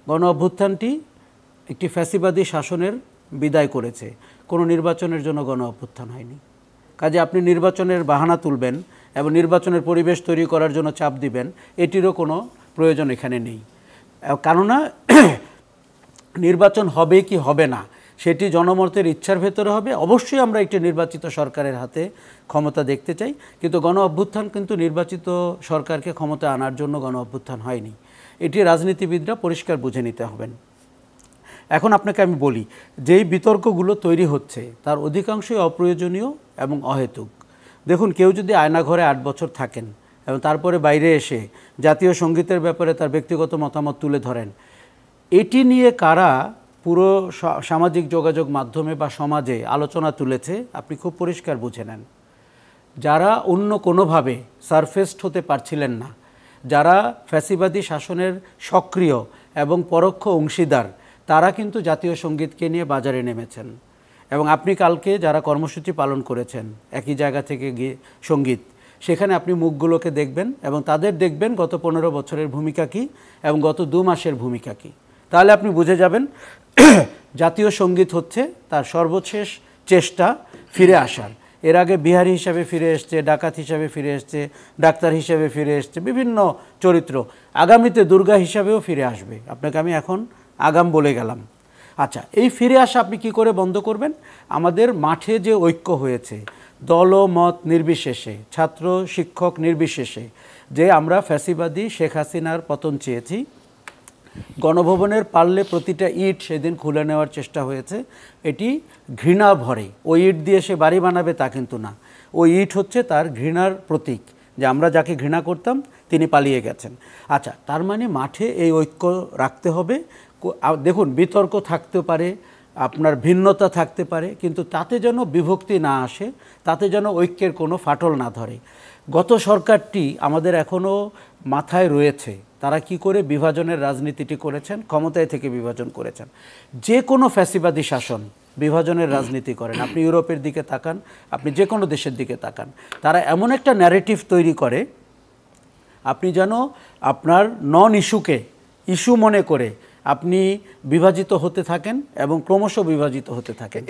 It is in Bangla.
গণ অভ্যুত্থানটি একটি ফ্যাসিবাদী শাসনের বিদায় করেছে, কোনো নির্বাচনের জন্য গণ অভ্যুত্থান হয়নি। কাজে আপনি নির্বাচনের বাহানা তুলবেন এবং নির্বাচনের পরিবেশ তৈরি করার জন্য চাপ দিবেন, এটিরও কোনো প্রয়োজন এখানে নেই। কেননা নির্বাচন হবে কি হবে না সেটি জনমতের ইচ্ছার ভেতরে হবে। অবশ্যই আমরা একটি নির্বাচিত সরকারের হাতে ক্ষমতা দেখতে চাই, কিন্তু গণ অভ্যুত্থান কিন্তু নির্বাচিত সরকারকে ক্ষমতা আনার জন্য গণ অভ্যুত্থান হয়নি। এটি রাজনীতিবিদরা পরিষ্কার বুঝে নিতে হবেন। এখন আপনাকে আমি বলি, যেই বিতর্কগুলো তৈরি হচ্ছে তার অধিকাংশই অপ্রয়োজনীয় এবং অহেতুক। দেখুন, কেউ যদি আয়নাঘরে 8 বছর থাকেন এবং তারপরে বাইরে এসে জাতীয় সঙ্গীতের ব্যাপারে তার ব্যক্তিগত মতামত তুলে ধরেন, এটি নিয়ে কারা পুরো সামাজিক যোগাযোগ মাধ্যমে বা সমাজে আলোচনা তুলেছে আপনি খুব পরিষ্কার বুঝে নেন। যারা অন্য কোনোভাবে সারফেসড হতে পারছিলেন না, যারা ফ্যাসিবাদী শাসনের সক্রিয় এবং পরোক্ষ অংশীদার, তারা কিন্তু জাতীয় সঙ্গীতকে নিয়ে বাজারে নেমেছেন। এবং আপনি কালকে যারা কর্মসূচি পালন করেছেন একই জায়গা থেকে গিয়ে সঙ্গীত, সেখানে আপনি মুখগুলোকে দেখবেন এবং তাদের দেখবেন গত 15 বছরের ভূমিকা কী এবং গত 2 মাসের ভূমিকা কী। তাহলে আপনি বুঝে যাবেন জাতীয় সঙ্গীত হচ্ছে তার সর্বশেষ চেষ্টা ফিরে আসার। এর আগে বিহারি হিসাবে ফিরে এসছে, ডাকাত হিসাবে ফিরে এসছে, ডাক্তার হিসাবে ফিরে এসছে, বিভিন্ন চরিত্র। আগামীতে দুর্গা হিসাবেও ফিরে আসবে। আপনাকে আমি এখন আগাম বলে গেলাম। আচ্ছা, এই ফিরে আসা আপনি কি করে বন্ধ করবেন? আমাদের মাঠে যে ঐক্য হয়েছে, দল ও মত নির্বিশেষে, ছাত্র শিক্ষক নির্বিশেষে, যে আমরা ফ্যাসিবাদী শেখ হাসিনার পতন চেয়েছি, গণভবনের পারলে প্রতিটা ইট সেদিন খুলে নেওয়ার চেষ্টা হয়েছে। এটি ঘৃণা ভরে। ওই ইট দিয়ে সে বাড়ি বানাবে তা কিন্তু না। ওই ইট হচ্ছে তার ঘৃণার প্রতীক, যে আমরা যাকে ঘৃণা করতাম তিনি পালিয়ে গেছেন। আচ্ছা, তার মানে মাঠে এই ঐক্য রাখতে হবে। দেখুন, বিতর্ক থাকতে পারে, আপনার ভিন্নতা থাকতে পারে, কিন্তু তাতে যেন বিভক্তি না আসে, তাতে যেন ঐক্যের কোনো ফাটল না ধরে। গত সরকারটি আমাদের এখনও মাথায় রয়েছে, তারা কি করে বিভাজনের রাজনীতিটি করেছেন, ক্ষমতায় থেকে বিভাজন করেছেন। যে কোনো ফ্যাসিবাদী শাসন বিভাজনের রাজনীতি করেন। আপনি ইউরোপের দিকে তাকান, আপনি যে কোনো দেশের দিকে তাকান, তারা এমন একটা ন্যারেটিভ তৈরি করে আপনি যেন আপনার নন ইস্যুকে ইস্যু মনে করে আপনি বিভাজিত হতে থাকেন এবং ক্রমশ বিভাজিত হতে থাকেন।